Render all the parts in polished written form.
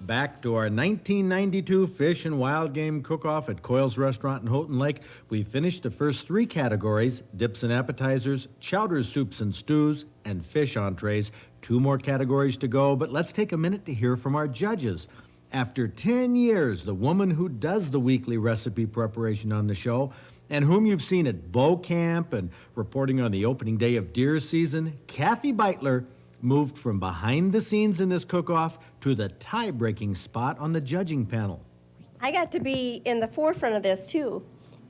Back to our 1992 Fish and Wild Game Cook-Off at Coyle's Restaurant in Houghton Lake. We finished the first three categories: dips and appetizers, chowders, soups and stews, and fish entrees. Two more categories to go, but let's take a minute to hear from our judges. After 10 years, the woman who does the weekly recipe preparation on the show, and whom you've seen at Bow Camp and reporting on the opening day of deer season, Kathy Beitler, moved from behind the scenes in this cook-off to the tie-breaking spot on the judging panel. I got to be in the forefront of this, too.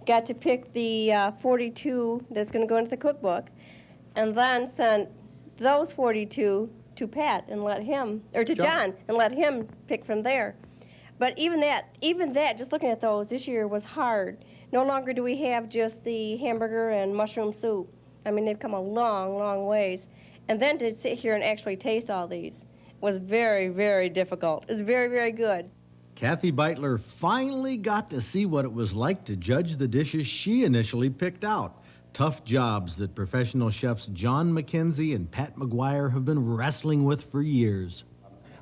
Got to pick the 42 that's going to go into the cookbook, and then sent those 42 to Pat and let him, or to John, and let him pick from there. But even that, just looking at those this year was hard. No longer do we have just the hamburger and mushroom soup. I mean, they've come a long, long ways. And then to sit here and actually taste all these was very, very difficult. It's very, very good. Kathy Beitler finally got to see what it was like to judge the dishes she initially picked out. Tough jobs that professional chefs John McKenzie and Pat McGuire have been wrestling with for years.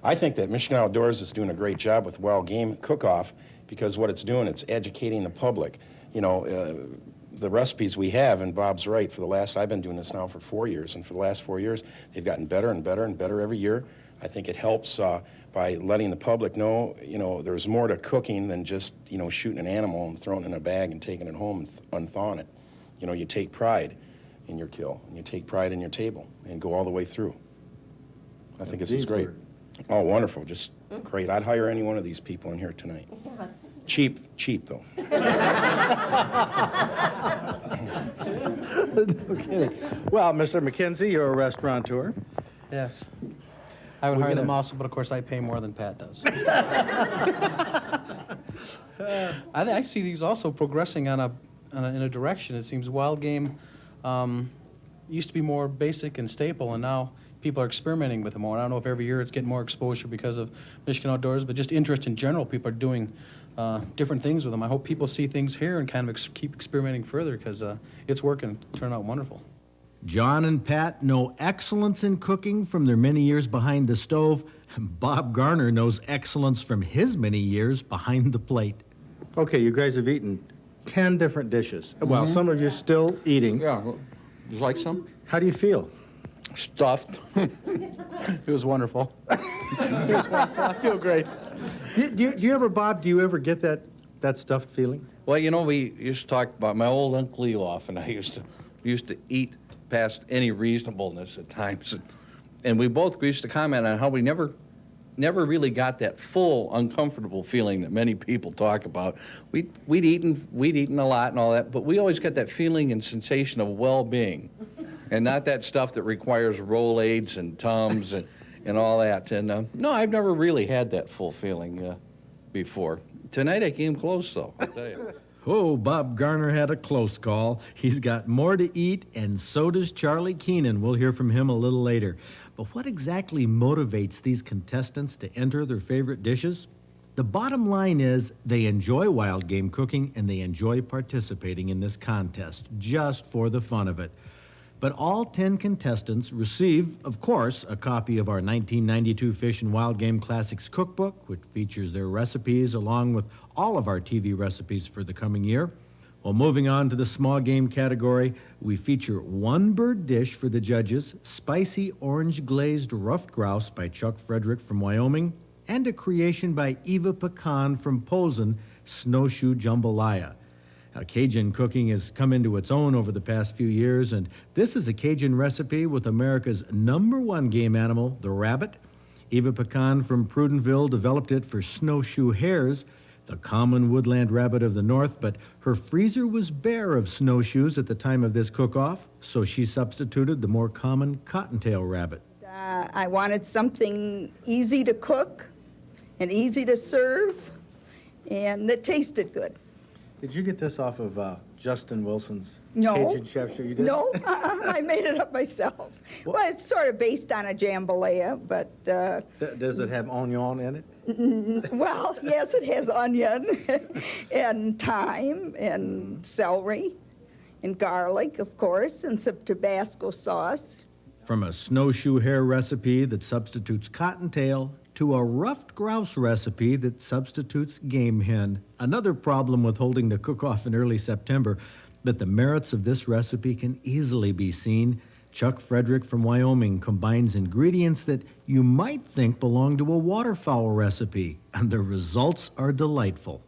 I think that Michigan Outdoors is doing a great job with Wild Game Cook-Off, because what it's doing, it's educating the public. You know, the recipes we have, and Bob's right, I've been doing this now for 4 years, and for the last 4 years, they've gotten better and better and better every year. I think it helps by letting the public know, you know, there's more to cooking than just, you know, shooting an animal and throwing it in a bag and taking it home and unthawing it. You know, you take pride in your kill, and you take pride in your table, and go all the way through. I think this is great. Oh, wonderful, just great. I'd hire any one of these people in here tonight. Cheap though. No kidding. Well, Mr. McKenzie, you're a restaurateur. Yes. I would hire them also, but of course I pay more than Pat does. I see these also progressing in a direction. It seems wild game used to be more basic and staple, and now people are experimenting with it more. I don't know if every year it's getting more exposure because of Michigan Outdoors, but just interest in general. People are doing different things with them. I hope people see things here and kind of keep experimenting further, because it's working, turned out wonderful. John and Pat know excellence in cooking from their many years behind the stove. Bob Garner knows excellence from his many years behind the plate. Okay, you guys have eaten 10 different dishes. Well, some of you still eating. Yeah, would you like some? How do you feel? Stuffed. It was wonderful. I feel great. Do you ever, Bob, get that stuffed feeling? Well, you know, we used to talk about my old Uncle Elof, and I used to eat past any reasonableness at times, and we both used to comment on how we never really got that full uncomfortable feeling that many people talk about. We'd eaten a lot and all that, but we always got that feeling and sensation of well-being, and not that stuff that requires Rolaids and Tums and all that. And no, I've never really had that full feeling before. Tonight I came close, though, I'll tell you. Oh, Bob Garner had a close call. He's got more to eat, and so does Charlie Keenan. We'll hear from him a little later. But what exactly motivates these contestants to enter their favorite dishes? The bottom line is they enjoy wild game cooking, and they enjoy participating in this contest just for the fun of it. But all 10 contestants receive, of course, a copy of our 1992 Fish and Wild Game Classics cookbook, which features their recipes along with all of our TV recipes for the coming year. Well, moving on to the small game category, we feature one bird dish for the judges: spicy orange glazed ruffed grouse by Chuck Frederick from Wyoming, and a creation by Eva Pecan from Posen, Snowshoe Jambalaya. Now, Cajun cooking has come into its own over the past few years, and this is a Cajun recipe with America's #1 game animal, the rabbit. Eva Pecan from Prudenville developed it for snowshoe hares, the common woodland rabbit of the north, but her freezer was bare of snowshoes at the time of this cook-off, so she substituted the more common cottontail rabbit. I wanted something easy to cook and easy to serve, and that tasted good. Did you get this off of Justin Wilson's No. Cajun Chef show? You did? No, I made it up myself. Well, it's sort of based on a jambalaya, but... Does it have onion in it? Well, yes, it has onion and thyme and celery and garlic, of course, and some Tabasco sauce. From a snowshoe hare recipe that substitutes cottontail to a ruffed grouse recipe that substitutes game hen. Another problem with holding the cook-off in early September, but the merits of this recipe can easily be seen. Chuck Frederick from Wyoming combines ingredients that you might think belong to a waterfowl recipe, and the results are delightful.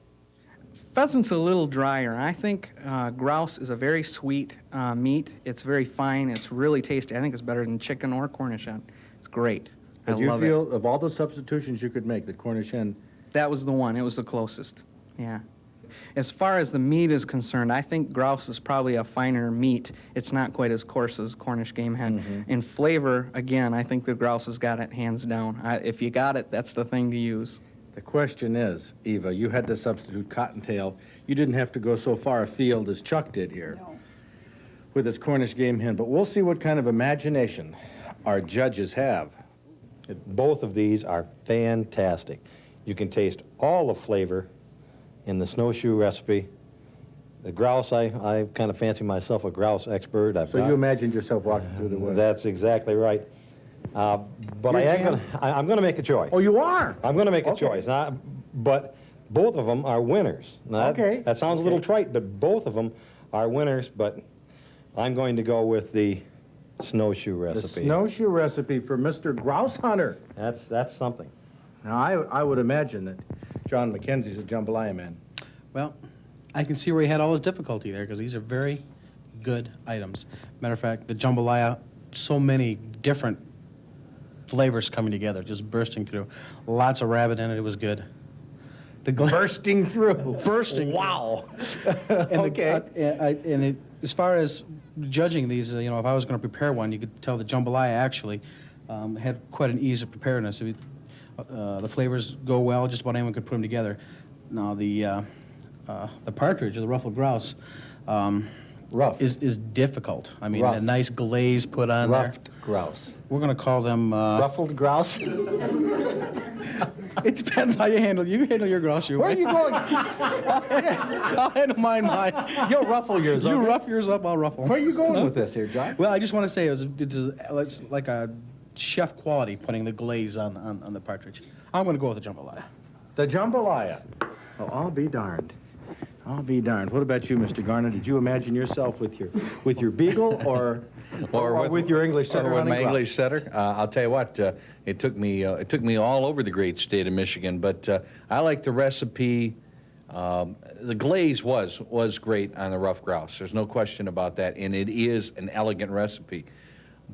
Pheasant's a little drier. I think grouse is a very sweet meat. It's very fine. It's really tasty. I think it's better than chicken or Cornish hen. It's great. I Did you love feel, it. of all the substitutions you could make, the Cornish hen, That was the one. It was the closest. Yeah. As far as the meat is concerned, I think grouse is probably a finer meat. It's not quite as coarse as Cornish game hen. In flavor, again, I think the grouse has got it hands down. If you got it, that's the thing to use. the question is, Eva, you had to substitute cottontail. You didn't have to go so far afield as Chuck did here with his Cornish game hen, but we'll see what kind of imagination our judges have. Both of these are fantastic. You can taste all the flavor in the snowshoe recipe. The grouse, I kind of fancy myself a grouse expert. So you imagined yourself walking through the woods. That's exactly right. But I'm going to make a choice. Oh, you are? I'm going to make a Okay. choice. But both of them are winners. Now, Okay. That sounds a little trite, but both of them are winners. But I'm going to go with the snowshoe The recipe. snowshoe recipe for Mr. Grouse Hunter. That's something. Now, I would imagine that John McKenzie's a jambalaya man. Well, I can see where he had all his difficulty there, because these are very good items. Matter of fact, the jambalaya, so many different flavors coming together, just bursting through. Lots of rabbit in it, it was good. The Bursting through. bursting. Wow. And Okay. as far as judging these, if I was going to prepare one, you could tell the jambalaya actually had quite an ease of preparedness. The flavors go well; just about anyone could put them together. Now the partridge or the ruffled grouse Rough. is difficult. I mean, Rough. a nice glaze put on Ruffed grouse. there. We're going to call them. Ruffled grouse? It depends how you handle. You handle your grouse your Where are way. you going? I'll handle mine. You'll ruffle yours, You okay? rough yours up, I'll ruffle. Where are you going with this here, John? Well, I just want to say it's like a chef quality putting the glaze on the partridge. I'm going to go with the jambalaya. The jambalaya. Oh, I'll be darned. I'll be darned. What about you, Mr. Garner? Did you imagine yourself with your beagle or with your English setter? Or with hunting my grouse? English setter. I'll tell you what, it took me all over the great state of Michigan, but I like the recipe. The glaze was great on the rough grouse. There's no question about that, and it is an elegant recipe.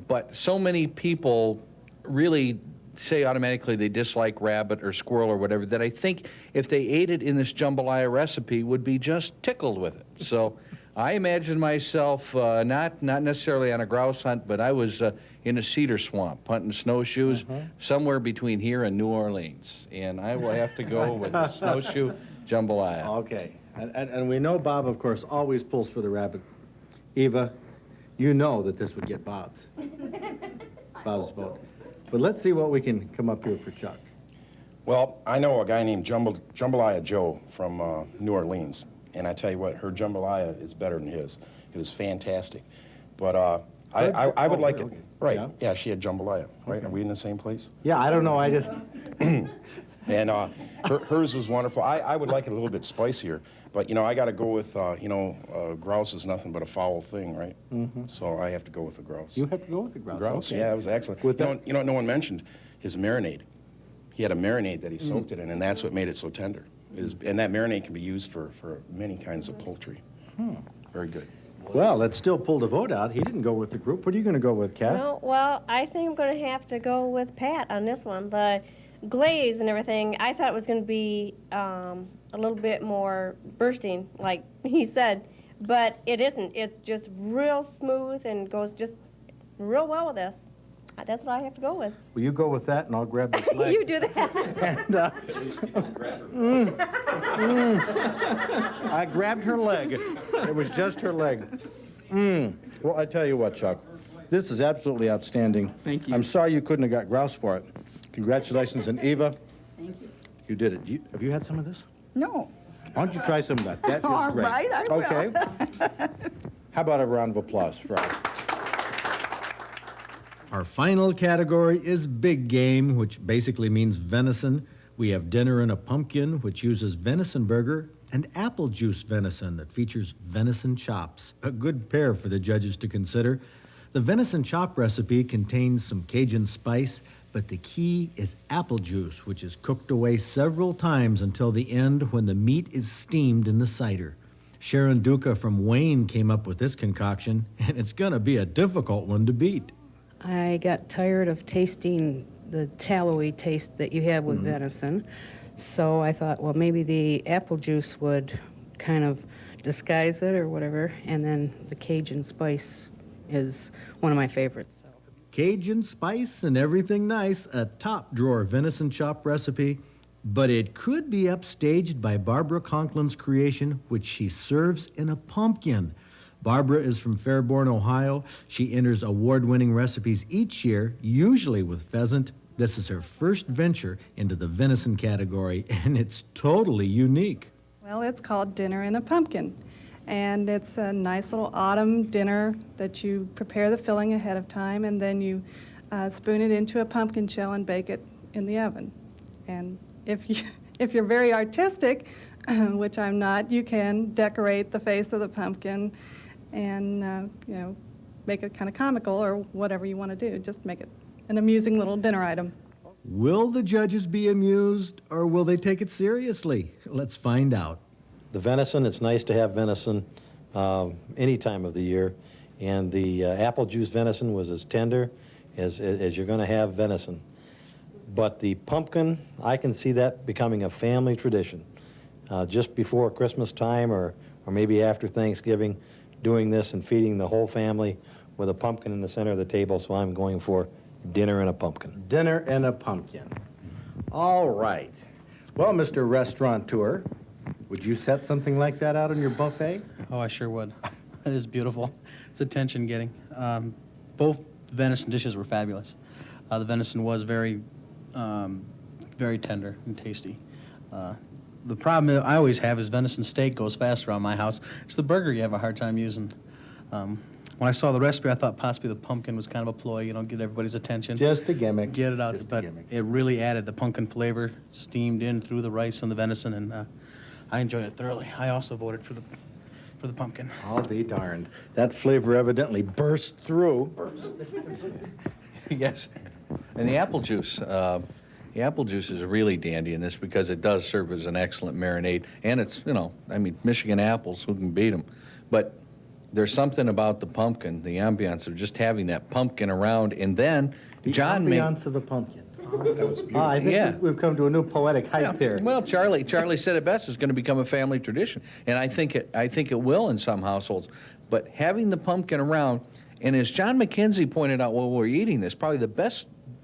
But so many people really say automatically they dislike rabbit or squirrel or whatever, that I think if they ate it in this jambalaya recipe would be just tickled with it. So I imagine myself not necessarily on a grouse hunt, but I was in a cedar swamp hunting snowshoes somewhere between here and New Orleans. And I will have to go with the snowshoe jambalaya. Okay. And we know Bob, of course, always pulls for the rabbit. Eva, you know that this would get Bob's vote. But let's see what we can come up here for Chuck. Well, I know a guy named Jambalaya Joe from New Orleans, and I tell you what, her jambalaya is better than his. It is fantastic. But I would like it. Okay. Right, Yeah. she had jambalaya, right? Are we in the same place? Yeah, I don't know. I just... And hers was wonderful. I would like it a little bit spicier, but, I got to go with, grouse is nothing but a foul thing, right? So I have to go with the grouse. You have to go with the grouse. Grouse, Okay. yeah, it was excellent. With No one mentioned his marinade. He had a marinade that he soaked it in, and that's what made it so tender. And that marinade can be used for many kinds of poultry. Very good. Well, let's still pull the vote out. He didn't go with the group. What are you going to go with, Kath? No, well, I think I'm going to have to go with Pat on this one. The glaze and everything, I thought it was going to be a little bit more bursting, like he said, but it isn't. It's just real smooth and goes just real well with this. That's what I have to go with. Will you go with that, and I'll grab this leg? You do that. And, I grabbed her leg. It was just her leg. Well, I tell you what, Chuck, this is absolutely outstanding. Thank you. I'm sorry you couldn't have got grouse for it. Congratulations, and Eva, Thank you. you did it. Have you had some of this? No. Why don't you try some of that? That is All great. right, I will. Okay. How about a round of applause for us? Our final category is big game, which basically means venison. We have dinner in a pumpkin, which uses venison burger, and apple juice venison that features venison chops. A good pair for the judges to consider. The venison chop recipe contains some Cajun spice, but the key is apple juice, which is cooked away several times until the end when the meat is steamed in the cider. Sharon Duca from Wayne came up with this concoction, and it's gonna be a difficult one to beat. I got tired of tasting the tallowy taste that you have with venison, so I thought, well, maybe the apple juice would kind of disguise it or whatever, and then the Cajun spice is one of my favorites. So. Cajun spice and everything nice, a top drawer venison chop recipe, but it could be upstaged by Barbara Conklin's creation, which she serves in a pumpkin. Barbara is from Fairborn, Ohio. She enters award-winning recipes each year, usually with pheasant. This is her first venture into the venison category, and it's totally unique. Well, it's called Dinner in a Pumpkin, and it's a nice little autumn dinner that you prepare the filling ahead of time, and then you spoon it into a pumpkin shell and bake it in the oven. And if you're very artistic, which I'm not, you can decorate the face of the pumpkin and make it kind of comical or whatever you want to do. Just make it an amusing little dinner item. Will the judges be amused, or will they take it seriously? Let's find out. The venison, it's nice to have venison any time of the year, and the apple juice venison was as tender as you're going to have venison. But the pumpkin, I can see that becoming a family tradition. Just before Christmas time or maybe after Thanksgiving, doing this and feeding the whole family with a pumpkin in the center of the table, so I'm going for dinner and a pumpkin. Dinner and a pumpkin. All right. Well, Mr. Restaurateur, would you set something like that out on your buffet? Oh, I sure would. It is beautiful. It's attention-getting. Both venison dishes were fabulous. The venison was very tender and tasty. The problem I always have is venison steak goes faster around my house. It's the burger you have a hard time using. When I saw the recipe, I thought possibly the pumpkin was kind of a ploy, get everybody's attention. Just a gimmick. Get it out, Just a but gimmick. it really added the pumpkin flavor, steamed in through the rice and the venison, and I enjoyed it thoroughly. I also voted for the pumpkin. I'll be darned. That flavor evidently burst through. Yes. And the apple juice is really dandy in this because it does serve as an excellent marinade. And it's, Michigan apples, who can beat them? But there's something about the pumpkin, the ambiance of just having that pumpkin around. And then The John made... ambiance of the pumpkin. That was beautiful. I think Yeah. we've come to a new poetic height there. Well, Charlie said it best. It's going to become a family tradition, and I think it will in some households. But having the pumpkin around, and as John McKenzie pointed out while we were eating this, probably the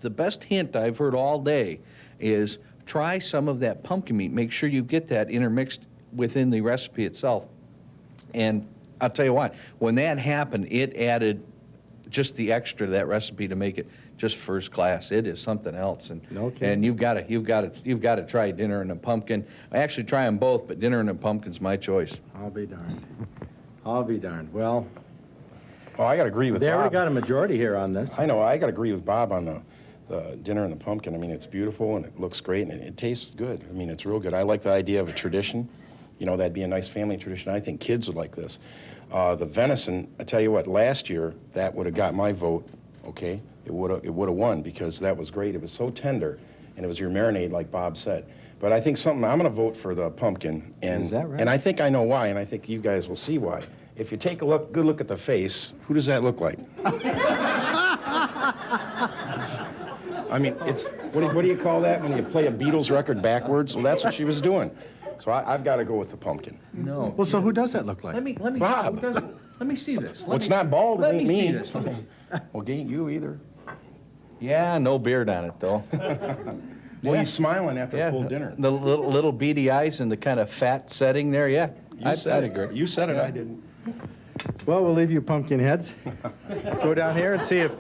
best hint I've heard all day is try some of that pumpkin meat. Make sure you get that intermixed within the recipe itself. And I'll tell you what, when that happened, it added just the extra to that recipe to make it just first class. It is something else, and Okay. and you've got to try dinner and a pumpkin. I actually try them both, but dinner and a pumpkin's my choice. I'll be darned. I'll be darned. Well, I got to agree with they already Bob. got a majority here on this. I know, I got to agree with Bob on the dinner and the pumpkin. I mean, it's beautiful and it looks great and it tastes good. I mean, it's real good. I like the idea of a tradition. That'd be a nice family tradition. I think kids would like this. The venison, I tell you what, last year, that would have got my vote, okay? It would have won because that was great. It was so tender, and it was your marinade, like Bob said. But I think I'm going to vote for the pumpkin. And, Is that right? And I think I know why, and I think you guys will see why. If you take a good look at the face, who does that look like? I mean, what do you call that when you play a Beatles record backwards? Well, that's what she was doing. So I've got to go with the pumpkin. No. Well, so who does that look like? Let me Bob. Let me see this. Well, it's not bald, it Let ain't me see me. this. Well, it ain't you either. Yeah, no beard on it though. Well, he's smiling after Yeah, full dinner. the little beady eyes and the kind of fat setting there. Yeah, I'd said agree. it. You said it, I didn't. Well, we'll leave you pumpkin heads. Go down here and see if...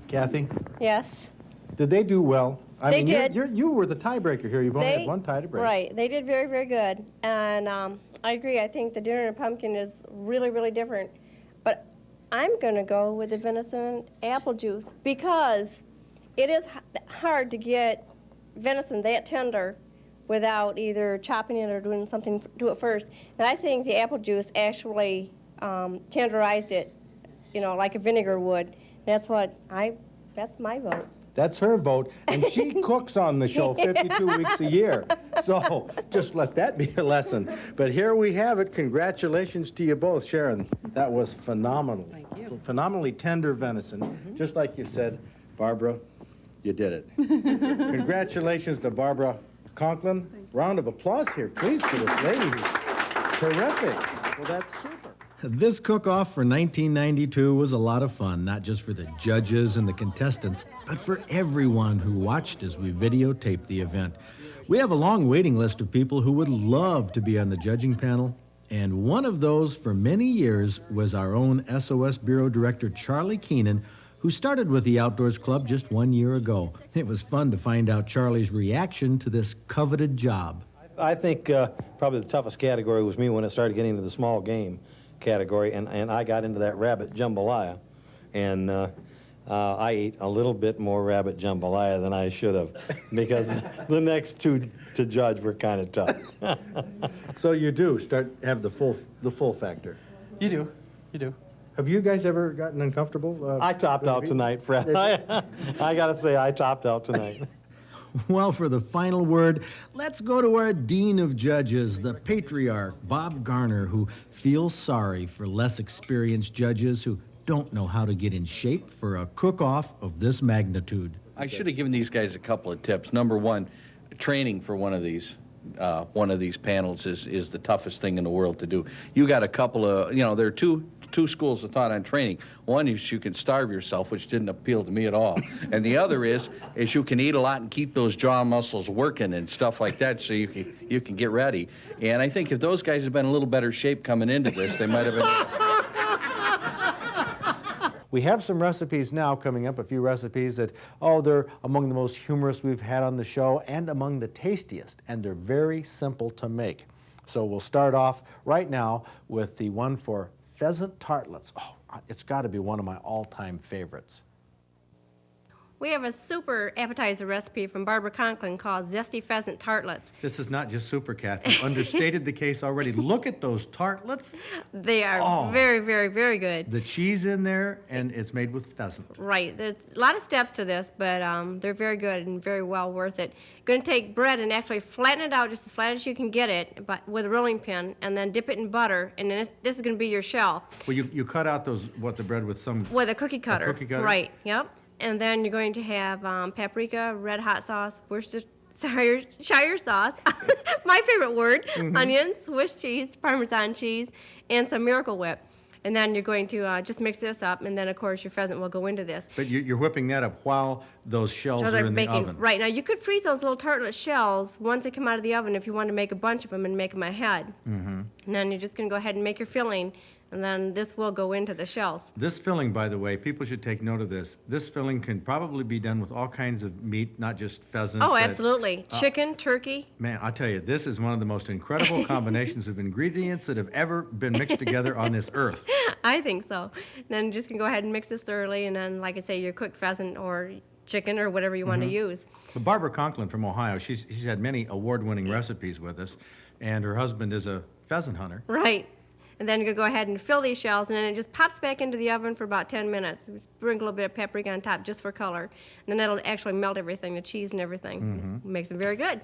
Kathy, Yes. did they do well? I They mean, did. You were the tiebreaker here. You've only had one tie to break. Right. They did very, very good. And I agree. I think the dinner and pumpkin is really, really different. But I'm going to go with the venison apple juice because it is hard to get venison that tender without either chopping it or doing something, do it first. And I think the apple juice actually tenderized it, you know, like a vinegar would. That's my vote. That's her vote, and she cooks on the show 52 weeks a year. So just let that be a lesson. But here we have it. Congratulations to you both. Sharon, that was phenomenal. Thank you. Phenomenally tender venison. Just like you said, Barbara, you did it. Congratulations to Barbara Conklin. Round of applause here, please, for this lady. Terrific. Well, that's super. This cook-off for 1992 was a lot of fun, not just for the judges and the contestants, but for everyone who watched as we videotaped the event. We have a long waiting list of people who would love to be on the judging panel, and one of those for many years was our own SOS Bureau Director, Charlie Keenan, who started with the Outdoors Club just 1 year ago. It was fun to find out Charlie's reaction to this coveted job. I think probably the toughest category was me when it started getting into the small game category, and I got into that rabbit jambalaya, and I ate a little bit more rabbit jambalaya than I should have, because the next two to judge were kind of tough. So you do have the full factor. You do. You do. Have you guys ever gotten uncomfortable? I topped out tonight, Fred. I gotta say, I topped out tonight. Well, for the final word, let's go to our Dean of Judges, the patriarch, Bob Garner, who feels sorry for less experienced judges who don't know how to get in shape for a cook-off of this magnitude. I should have given these guys a couple of tips. Number one, training for one of these panels is the toughest thing in the world to do. You got a couple of, there are two schools of thought on training. One is you can starve yourself, which didn't appeal to me at all. And the other is you can eat a lot and keep those jaw muscles working and stuff like that, so you can get ready. And I think if those guys had been in a little better shape coming into this, they might have been. We have some recipes now coming up, a few recipes that, they're among the most humorous we've had on the show and among the tastiest, and they're very simple to make. So we'll start off right now with the one for pheasant tartlets. Oh, it's got to be one of my all-time favorites. We have a super appetizer recipe from Barbara Conklin called Zesty Pheasant Tartlets. This is not just super, Kath. You understated the case already. Look at those tartlets. They are very, very, very good. The cheese in there, and it's made with pheasant. Right. There's a lot of steps to this, but they're very good and very well worth it. Going to take bread and actually flatten it out just as flat as you can get it, but with a rolling pin, and then dip it in butter, and then this is going to be your shell. Well, you cut out the bread with some... With a cookie cutter. A cookie cutter? Right, yep. And then you're going to have paprika, red hot sauce, Worcestershire sauce, my favorite word, onions, Swiss cheese, Parmesan cheese, and some Miracle Whip. And then you're going to just mix this up, and then, of course, your pheasant will go into this. But you're whipping that up while those shells are in the oven. Right. Now, you could freeze those little tartlet shells once they come out of the oven if you want to make a bunch of them and make them ahead. Mm-hmm. And then you're just going to go ahead and make your filling, and then this will go into the shells. This filling, by the way, people should take note of this. This filling can probably be done with all kinds of meat, not just pheasant. Oh, absolutely. Chicken, turkey. Man, I tell you, this is one of the most incredible combinations of ingredients that have ever been mixed together on this earth. I think so. Then you're just going to go ahead and mix this thoroughly, and then, like I say, your cooked pheasant or chicken or whatever you want to use. So Barbara Conklin from Ohio, she's had many award-winning recipes with us, and her husband is a pheasant hunter. Right. And then you're going to go ahead and fill these shells, and then it just pops back into the oven for about 10 minutes. Sprinkle a bit of paprika on top just for color. And then that'll actually melt everything, the cheese and everything. Makes them very good.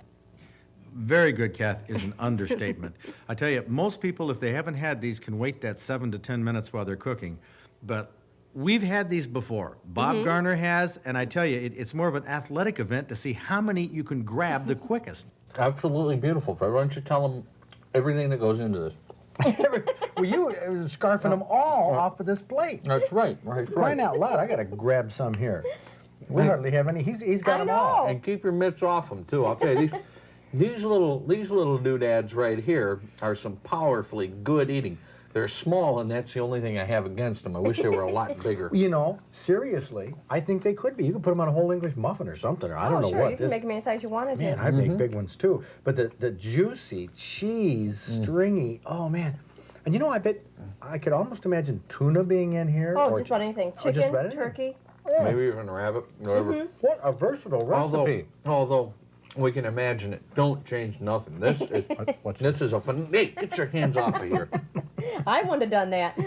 Very good, Kath, is an understatement. I tell you, most people, if they haven't had these, can wait that 7 to 10 minutes while they're cooking. But we've had these before. Bob Garner has, and I tell you, it's more of an athletic event to see how many you can grab the quickest. Absolutely beautiful, Fred. Why don't you tell them everything that goes into this? Well, you scarfing them all off of this plate. That's right. Crying out loud, I got to grab some here. We hardly have any. He's got them all. And keep your mitts off them, too. I'll tell you, these little doodads right here are some powerfully good eating. They're small, and that's the only thing I have against them. I wish they were a lot bigger. You know, seriously, I think they could be. You could put them on a whole English muffin or something, or I don't know sure. what. You can make them any size you wanted Man, to. I'd make big ones too. But the juicy, cheese, stringy, oh man. And you know, I bet I could almost imagine tuna being in here. Oh, or just about anything. or just Chicken, about anything. turkey. Maybe even a rabbit, whatever. What a versatile recipe. Although we can imagine it. Don't change nothing. This is this is a fun. Hey, get your hands off of here. I wouldn't have done that.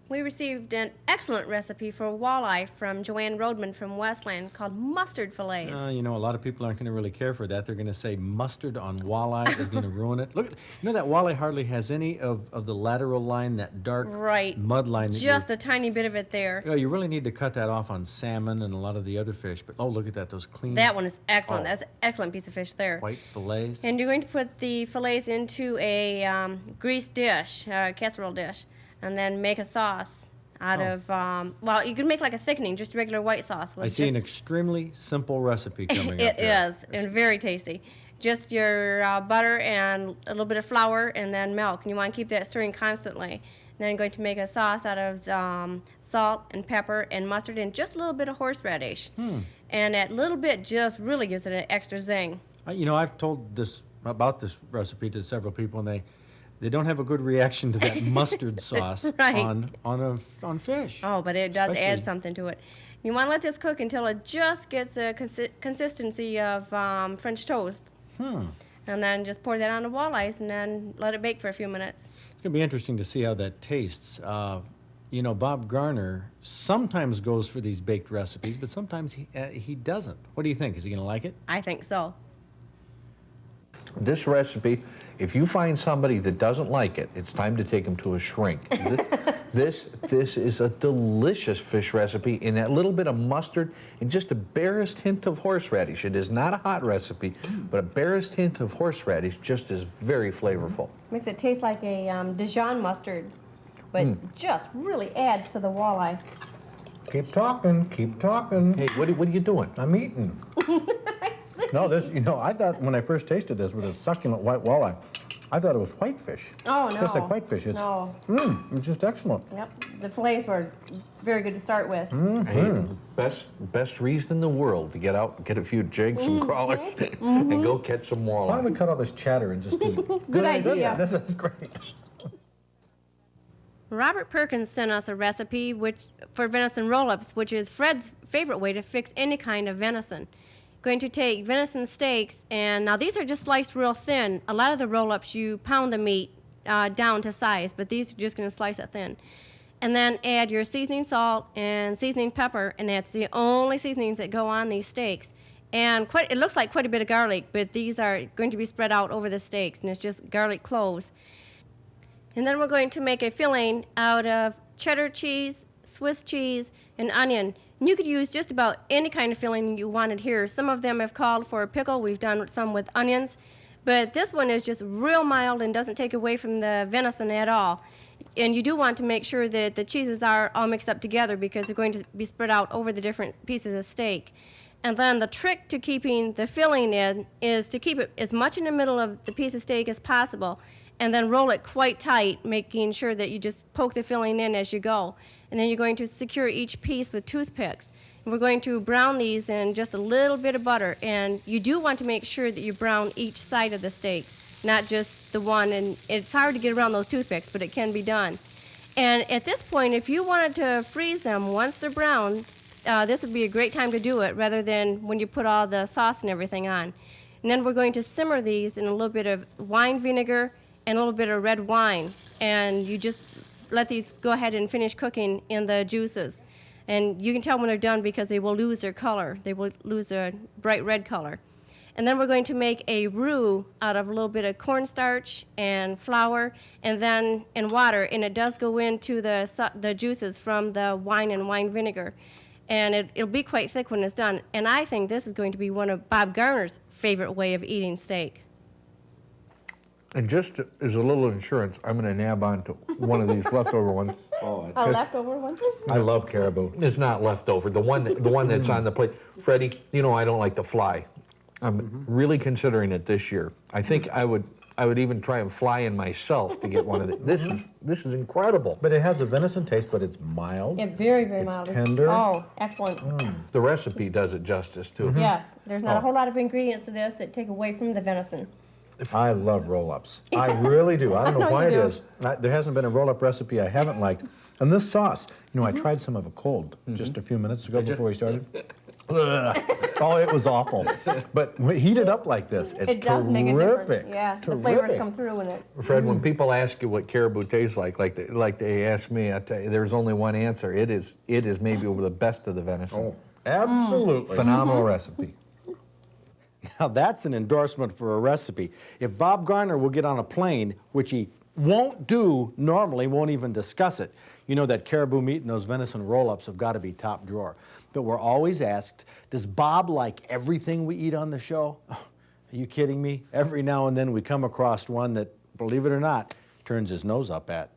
We received an excellent recipe for walleye from Joanne Rodman from Westland called mustard fillets. You know, a lot of people aren't going to really care for that. They're going to say mustard on walleye is going to ruin it. Look, you know that walleye hardly has any of the lateral line, that dark Right. mud line. That Just a tiny bit of it there. you really need to cut that off on salmon and a lot of the other fish. But, oh, look at that, those clean That one is excellent. Oh. That's an excellent piece of fish there. white fillets. And you're going to put the fillets into a greased dish, casserole dish, and then make a sauce out of, well, you can make like a thickening, just regular white sauce. With I see an just- extremely simple recipe coming up It here. is, and very tasty. Just your butter and a little bit of flour and then milk. And you want to keep that stirring constantly. And then you're going to make a sauce out of salt and pepper and mustard and just a little bit of horseradish. And that little bit just really gives it an extra zing. You know, I've told this about this recipe to several people, and they don't have a good reaction to that mustard sauce Right. on fish. Oh, but it does add Especially- something to it. You want to let this cook until it just gets a consistency of French toast. And then just pour that on the walleyes and then let it bake for a few minutes. It's going to be interesting to see how that tastes. You know, Bob Garner sometimes goes for these baked recipes, but sometimes he doesn't. What do you think? Is he going to like it? I think so. This recipe, if you find somebody that doesn't like it, it's time to take them to a shrink. This is a delicious fish recipe, in that little bit of mustard and just a barest hint of horseradish. It is not a hot recipe, but a barest hint of horseradish just is very flavorful. Makes it taste like a Dijon mustard, but just really adds to the walleye. Keep talking, keep talking. Hey, what are you doing? I'm eating. No, this, you know, I thought when I first tasted this with a succulent white walleye, I thought it was whitefish. Oh, no. Just like whitefish. It's, No. It's just excellent. Yep. The fillets were very good to start with. Hey, best reason in the world to get out and get a few jigs and crawlers and go catch some Why don't we walleye. cut all this chatter and just eat? Good idea. This is great. Robert Perkins sent us a recipe for venison roll-ups, which is Fred's favorite way to fix any kind of venison. Going to take venison steaks, and now these are just sliced real thin. A lot of the roll-ups, you pound the meat down to size, but these are just going to slice it thin. And then add your seasoning salt and seasoning pepper, and that's the only seasonings that go on these steaks. And it looks like quite a bit of garlic, but these are going to be spread out over the steaks, and it's just garlic cloves. And then we're going to make a filling out of cheddar cheese, Swiss cheese, and onion. And you could use just about any kind of filling you wanted here. Some of them have called for a pickle. We've done some with onions. But this one is just real mild and doesn't take away from the venison at all. And you do want to make sure that the cheeses are all mixed up together because they're going to be spread out over the different pieces of steak. And then the trick to keeping the filling in is to keep it as much in the middle of the piece of steak as possible, and then roll it quite tight, making sure that you just poke the filling in as you go. And then you're going to secure each piece with toothpicks. And we're going to brown these in just a little bit of butter. And you do want to make sure that you brown each side of the steaks, not just the one. And it's hard to get around those toothpicks, but it can be done. And at this point, if you wanted to freeze them once they're brown, this would be a great time to do it rather than when you put all the sauce and everything on. And then we're going to simmer these in a little bit of wine vinegar and a little bit of red wine. And you just let these go ahead and finish cooking in the juices. And you can tell when they're done because they will lose their color. They will lose their bright red color. And then we're going to make a roux out of a little bit of cornstarch and flour and water. And it does go into the juices from the wine and wine vinegar. And it'll be quite thick when it's done. And I think this is going to be one of Bob Garner's favorite way of eating steak. And just as a little insurance, I'm going to nab onto one of these leftover ones. A leftover one? I love caribou. It's not leftover. The one that's on the plate. Freddie, you know I don't like to fly. I'm really considering it this year. I think I would even try and fly in myself to get one of the. This is incredible. But it has a venison taste, but it's mild. Yeah, very, very It's mild. tender. Oh, excellent. The recipe does it justice too. Yes, there's not a whole lot of ingredients to this that take away from the venison. I love roll-ups. I really do. I don't know know why you it do. is. There hasn't been a roll-up recipe I haven't liked. And this sauce, I tried some of it cold just a few minutes ago before we started. Ugh. Oh, it was awful. But when heated up like this, it's It does terrific. make a difference. Yeah, the flavors Terrific. come through in it. Fred, when people ask you what caribou tastes like they ask me, I tell you, there's only one answer. It is maybe over the best of the venison. Oh, absolutely. Phenomenal recipe. Now that's an endorsement for a recipe. If Bob Garner will get on a plane, which he won't do normally, won't even discuss it, you know that caribou meat and those venison roll-ups have got to be top drawer. But we're always asked, does Bob like everything we eat on the show? Are you kidding me? Every now and then we come across one that, believe it or not, turns his nose up at.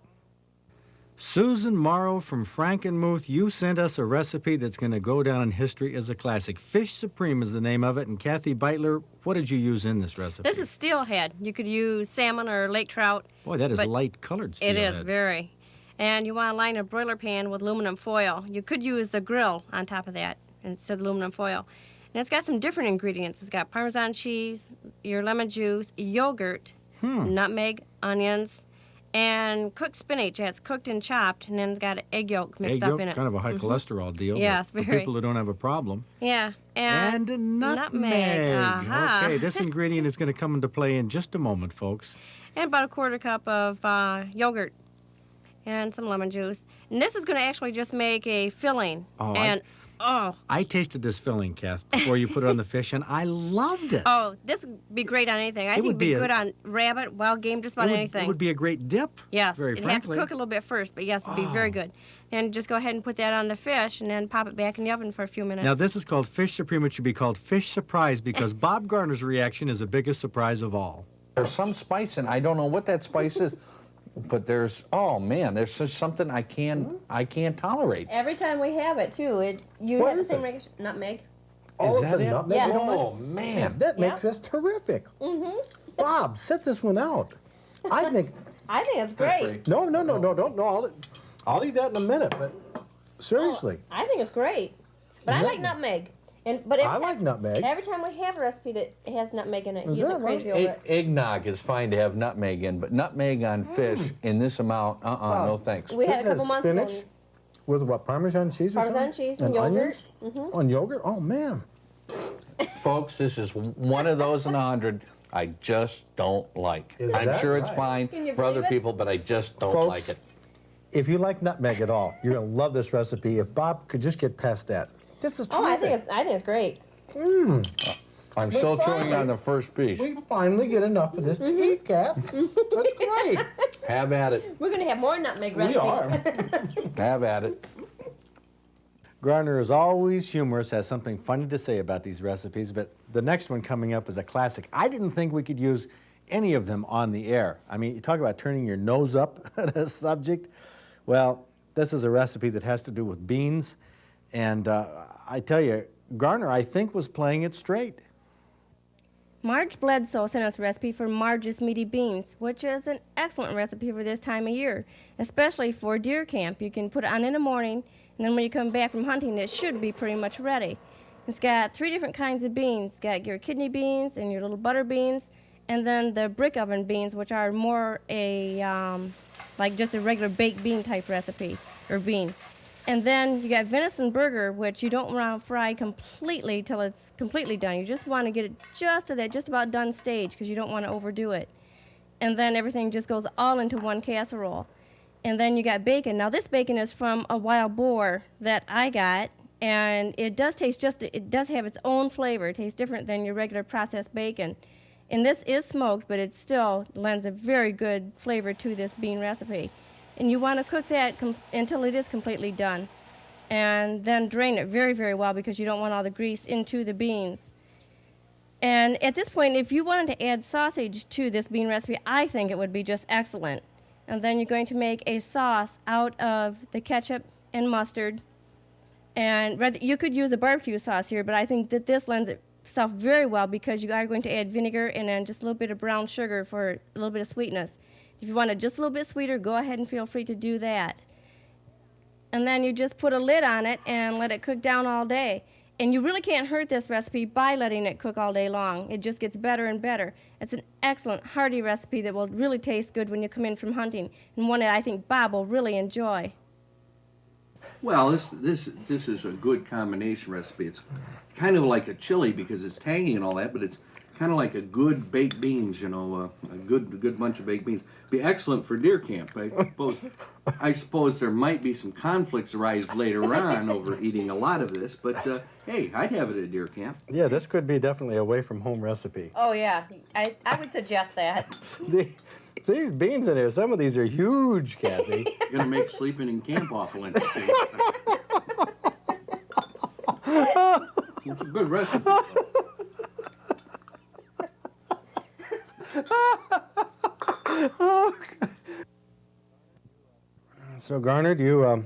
Susan Morrow from Frankenmuth, you sent us a recipe that's going to go down in history as a classic. Fish Supreme is the name of it. And Kathy Beitler, what did you use in this recipe? This is steelhead. You could use salmon or lake trout. Boy, that is but light-colored It steelhead. is, very. And you want to line a broiler pan with aluminum foil. You could use a grill on top of that instead of aluminum foil. And it's got some different ingredients. It's got Parmesan cheese, your lemon juice, yogurt, nutmeg, onions, and cooked spinach. It's cooked and chopped, and then it's got egg yolk mixed Egg up yolk, in it. kind of a high cholesterol deal. Yes, but for very. people who don't have a problem. Yeah. And a nutmeg. Uh-huh. Okay, this ingredient is going to come into play in just a moment, folks. And about a quarter cup of yogurt and some lemon juice. And this is going to actually just make a filling. Oh, and I tasted this filling, Kath, before you put it on the fish, and I loved it. This would be great on anything. I It think would it'd be be a- good on rabbit, wild game, just about anything. It would be a great dip. Yes, very it'd have to frankly. cook a little bit first, but yes, it'd be very good. And just go ahead and put that on the fish, and then pop it back in the oven for a few minutes. Now, this is called Fish Supreme. It should be called Fish Surprise because Bob Garner's reaction is the biggest surprise of all. There's some spice, and I don't know what that spice is, but there's just something I can't tolerate. Every time we have it too, you What have the is same it? reaction. Nutmeg. Oh, Is it's that a it? nutmeg. Yes. You know what? Oh, man. That Yeah. makes this terrific. Bob, set this one out. I think, I think it's great. no, don't. I'll eat that in a minute, but seriously. I think it's great. But I like nutmeg. But I like nutmeg. Every time we have a recipe that has nutmeg in it, Is he's that right? crazy over it. Eggnog is fine to have nutmeg in, but nutmeg on fish in this amount, no thanks. We had This a couple is months ago. spinach with what, Parmesan cheese or Parmesan something? cheese and yogurt. onions? On yogurt? Oh, man. Folks, this is one of those in 100 I just don't like. Is I'm that sure it's right? fine Can you for other believe it? people, but I just don't Folks, like it. if you like nutmeg at all, you're going to love this recipe. If Bob could just get past that. This is Oh, terrific. I think it's great. I'm still chewing finally- on the first piece. We finally get enough of this to eat, Kath. That's great. Have at it. We're gonna have more nutmeg We recipes. are. Have at it. Garner is always humorous, has something funny to say about these recipes, but the next one coming up is a classic. I didn't think we could use any of them on the air. I mean, you talk about turning your nose up at a subject. Well, this is a recipe that has to do with beans, and I tell you, Garner, I think, was playing it straight. Marge Bledsoe sent us a recipe for Marge's Meaty Beans, which is an excellent recipe for this time of year, especially for deer camp. You can put it on in the morning, and then when you come back from hunting, it should be pretty much ready. It's got 3 different kinds of beans. It's got your kidney beans and your little butter beans, and then the brick oven beans, which are more like just a regular baked bean type recipe, or bean. And then you got venison burger, which you don't want to fry completely till it's completely done. You just want to get it just to that just about done stage because you don't want to overdo it. And then everything just goes all into one casserole. And then you got bacon. Now this bacon is from a wild boar that I got, and it does taste it does have its own flavor. It tastes different than your regular processed bacon. And this is smoked, but it still lends a very good flavor to this bean recipe. And you want to cook that until it is completely done. And then drain it very, very well because you don't want all the grease into the beans. And at this point, if you wanted to add sausage to this bean recipe, I think it would be just excellent. And then you're going to make a sauce out of the ketchup and mustard. And you could use a barbecue sauce here, but I think that this lends itself very well because you are going to add vinegar and then just a little bit of brown sugar for a little bit of sweetness. If you want it just a little bit sweeter, go ahead and feel free to do that. And then you just put a lid on it and let it cook down all day. And you really can't hurt this recipe by letting it cook all day long. It just gets better and better. It's an excellent, hearty recipe that will really taste good when you come in from hunting, and one that I think Bob will really enjoy. Well, this is a good combination recipe. It's kind of like a chili because it's tangy and all that, but it's kind of like a good baked beans, you know, a good bunch of baked beans. Be excellent for deer camp. I suppose there might be some conflicts arise later on over eating a lot of this, but hey, I'd have it at deer camp. Yeah, this could be definitely a away-from-home recipe. Oh, yeah. I would suggest that. These beans in here, some of these are huge, Kathy. Gonna make sleeping in camp awful interesting. It's a good recipe. So, Garner, do you,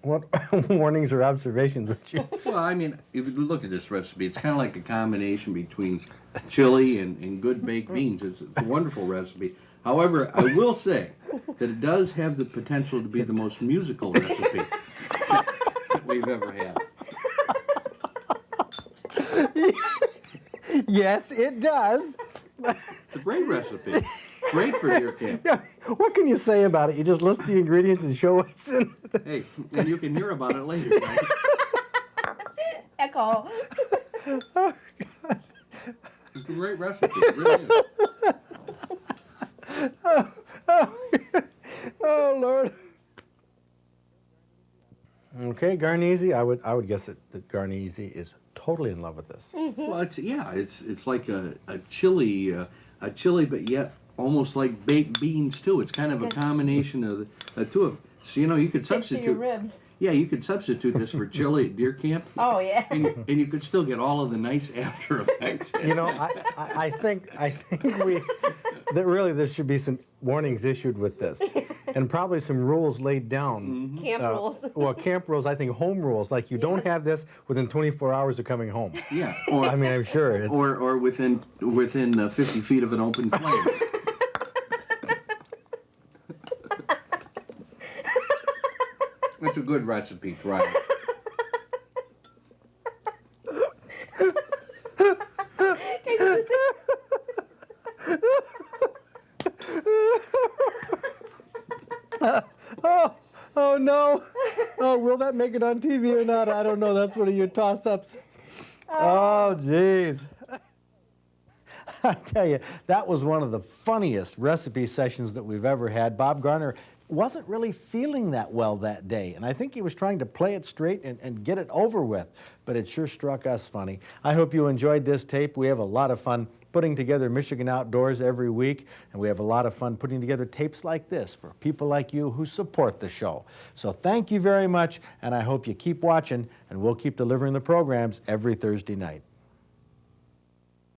what warnings or observations would you? Well, I mean, if you look at this recipe, it's kind of like a combination between chili and good baked beans. It's a wonderful recipe. However, I will say that it does have the potential to be the most musical recipe that we've ever had. Yes, it does. It's a great recipe. Great for deer camp. Yeah, what can you say about it? You just list the ingredients and show what's in it. Hey, and you can hear about it later, right? Echo. It's a great recipe. It really is. Oh, Lord. Okay, Garnezy, I would guess that Garnezy is totally in love with this. Well, it's like a chili, but yet almost like baked beans too. It's kind of a combination of the two of them. So you could Stick to substitute. your ribs. Yeah, you could substitute this for chili at deer camp. Oh, yeah. And you could still get all of the nice after effects. You know, I think that really there should be some warnings issued with this, and probably some rules laid down. Camp rules. Well, camp rules. I think home rules, like you don't have this within 24 hours of coming home. Yeah, or I mean, I'm sure it's. or within 50 feet of an open flame. It's a good recipe, try it. Oh no! Oh, will that make it on TV or not? I don't know. That's one of your toss-ups. Oh, jeez. I tell you, that was one of the funniest recipe sessions that we've ever had. Bob Garner wasn't really feeling that well that day, and I think he was trying to play it straight and get it over with, but it sure struck us funny. I hope you enjoyed this tape. We have a lot of fun putting together Michigan Outdoors every week, and we have a lot of fun putting together tapes like this for people like you who support the show. So thank you very much, and I hope you keep watching, and we'll keep delivering the programs every Thursday night.